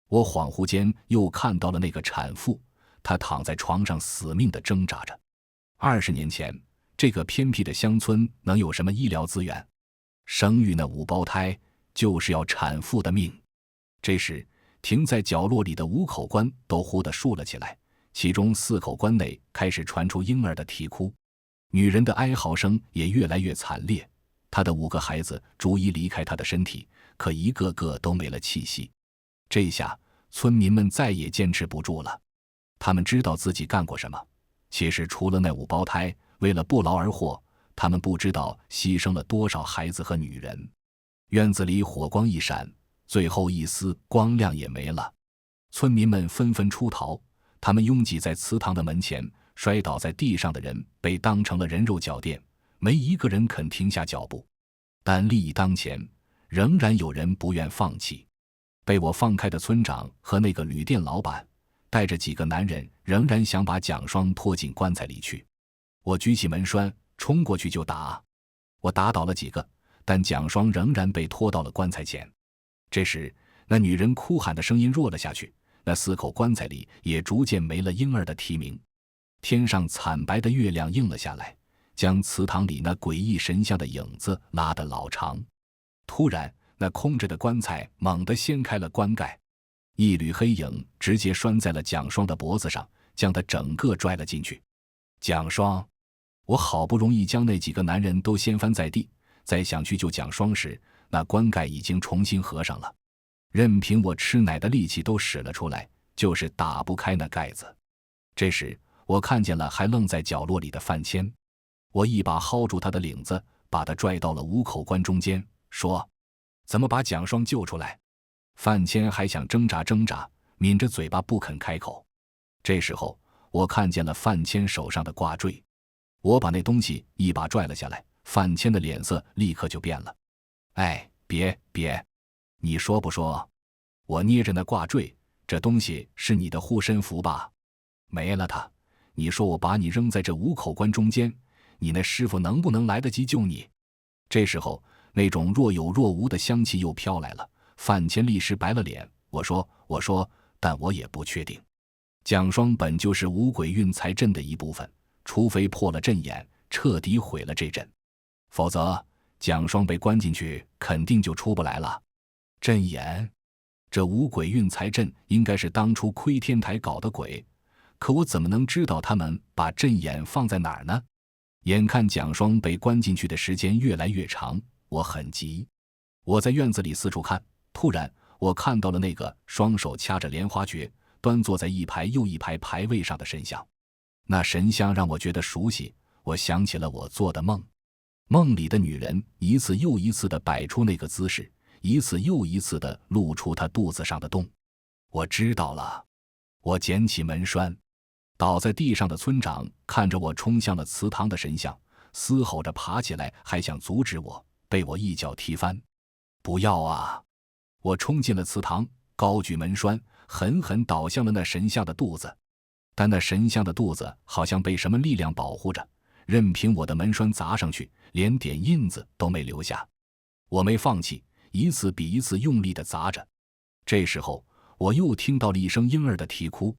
我恍惚间又看到了那个产妇，她躺在床上死命地挣扎着。20年前，这个偏僻的乡村能有什么医疗资源？生育那5胞胎就是要产妇的命。这时，停在角落里的5口棺都忽地竖了起来，其中4口棺内开始传出婴儿的啼哭，女人的哀嚎声也越来越惨烈。她的5个孩子逐一离开她的身体，可一个个都没了气息。这下村民们再也坚持不住了，他们知道自己干过什么。其实除了那5胞胎，为了不劳而获，他们不知道牺牲了多少孩子和女人。院子里火光一闪，最后一丝光亮也没了。村民们纷纷出逃，他们拥挤在祠堂的门前，摔倒在地上的人被当成了人肉脚垫，没一个人肯停下脚步。但利益当前，仍然有人不愿放弃。被我放开的村长和那个旅店老板带着几个男人仍然想把蒋双拖进棺材里去。我举起门栓冲过去就打，我打倒了几个，但蒋双仍然被拖到了棺材前。这时那女人哭喊的声音弱了下去，那4口棺材里也逐渐没了婴儿的啼鸣。天上惨白的月亮映了下来，将祠堂里那诡异神像的影子拉得老长。突然那空着的棺材猛地掀开了棺盖，一缕黑影直接拴在了蒋双的脖子上，将他整个拽了进去。蒋双，我好不容易将那几个男人都掀翻在地，再想去救蒋双时，那棺盖已经重新合上了。任凭我吃奶的力气都使了出来，就是打不开那盖子。这时我看见了还愣在角落里的范谦，我一把薅住他的领子，把他拽到了5口棺中间，说：怎么把蒋双救出来？范谦还想挣扎挣扎，抿着嘴巴不肯开口。这时候我看见了范谦手上的挂坠，我把那东西一把拽了下来，范谦的脸色立刻就变了。哎，别，你说不说？我捏着那挂坠，这东西是你的护身符吧？没了它，你说我把你扔在这5口棺中间，你那师傅能不能来得及救你？这时候那种若有若无的香气又飘来了，范谦立时白了脸。我说，但我也不确定。蒋双本就是五鬼运财阵的一部分，除非破了阵眼，彻底毁了这阵，否则蒋双被关进去肯定就出不来了。阵眼，这五鬼运财阵应该是当初窥天台搞的鬼，可我怎么能知道他们把阵眼放在哪儿呢？眼看蒋双被关进去的时间越来越长，我很急。我在院子里四处看，突然我看到了那个双手掐着莲花诀，端坐在一排又一排牌位上的神像。那神像让我觉得熟悉，我想起了我做的梦。梦里的女人一次又一次地摆出那个姿势，一次又一次地露出他肚子上的洞。我知道了。我捡起门栓。倒在地上的村长看着我冲向了祠堂的神像，嘶吼着爬起来，还想阻止我，被我一脚踢翻。不要啊！我冲进了祠堂，高举门栓，狠狠倒向了那神像的肚子。但那神像的肚子好像被什么力量保护着，任凭我的门栓砸上去，连点印子都没留下。我没放弃，一次比一次用力地砸着。这时候我又听到了一声婴儿的啼哭。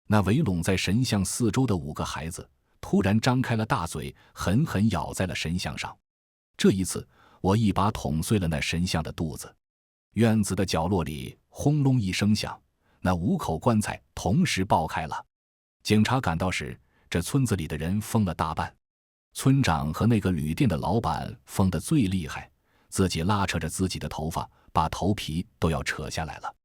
那围拢在神像四周的5个孩子突然张开了大嘴，狠狠咬在了神像上。这一次我一把捅碎了那神像的肚子。院子的角落里轰隆一声响，那5口棺材同时爆开了。警察赶到时，这村子里的人疯了大半。村长和那个旅店的老板疯得最厉害，自己拉扯着自己的头发，把头皮都要扯下来了。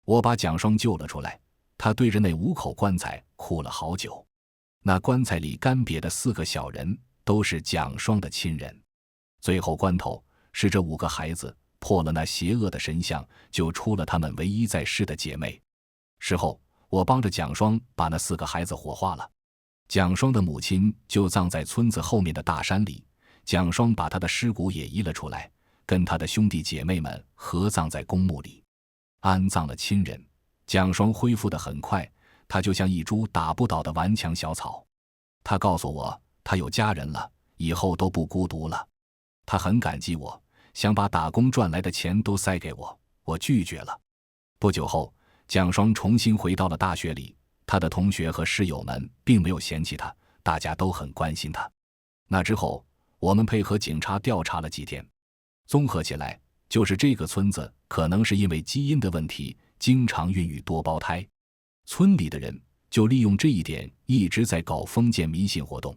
我把蒋双救了出来，他对着那5口棺材哭了好久。那棺材里干瘪的4个小人都是蒋双的亲人。最后关头是这5个孩子破了那邪恶的神像，救出了他们唯一在世的姐妹。事后我帮着蒋双把那4个孩子火化了。蒋双的母亲就葬在村子后面的大山里，蒋双把他的尸骨也移了出来，跟他的兄弟姐妹们合葬在公墓里。安葬了亲人，蒋双恢复得很快，他就像一株打不倒的顽强小草。他告诉我，他有家人了，以后都不孤独了。他很感激我，想把打工赚来的钱都塞给我，我拒绝了。不久后，蒋双重新回到了大学里，他的同学和室友们并没有嫌弃他，大家都很关心他。那之后，我们配合警察调查了几天，综合起来，就是这个村子可能是因为基因的问题，经常孕育多胞胎。村里的人就利用这一点，一直在搞封建迷信活动。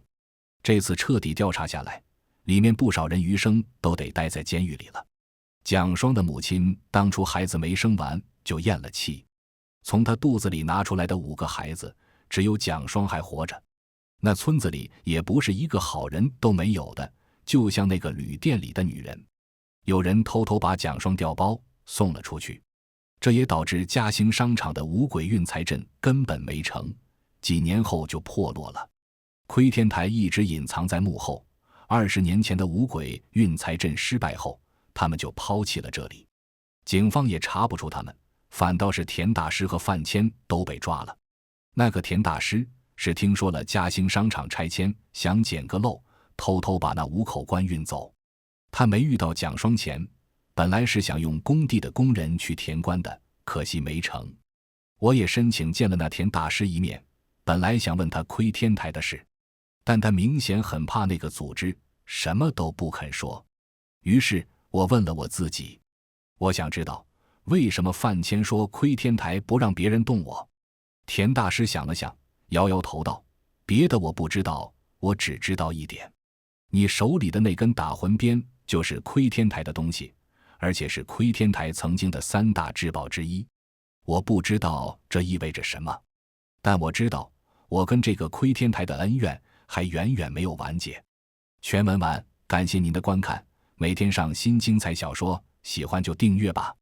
这次彻底调查下来，里面不少人余生都得待在监狱里了。蒋双的母亲当初孩子没生完就咽了气，从她肚子里拿出来的5个孩子，只有蒋双还活着。那村子里也不是一个好人都没有的，就像那个旅店里的女人。有人偷偷把蒋双调包送了出去，这也导致嘉兴商场的五鬼运财阵根本没成，几年后就破落了。窥天台一直隐藏在幕后，20年前的五鬼运财阵失败后，他们就抛弃了这里，警方也查不出他们，反倒是田大师和范谦都被抓了。那个田大师是听说了嘉兴商场拆迁，想捡个漏，偷偷把那5口棺运走。他没遇到蒋双前，本来是想用工地的工人去填棺的，可惜没成。我也申请见了那田大师一面，本来想问他窥天台的事，但他明显很怕那个组织，什么都不肯说。于是我问了我自己，我想知道为什么范谦说窥天台不让别人动我。田大师想了想，摇摇头道，别的我不知道，我只知道一点，你手里的那根打魂鞭就是窥天台的东西，而且是窥天台曾经的3大至宝之一。我不知道这意味着什么，但我知道我跟这个窥天台的恩怨还远远没有完结。全文完，感谢您的观看，每天上新精彩小说，喜欢就订阅吧。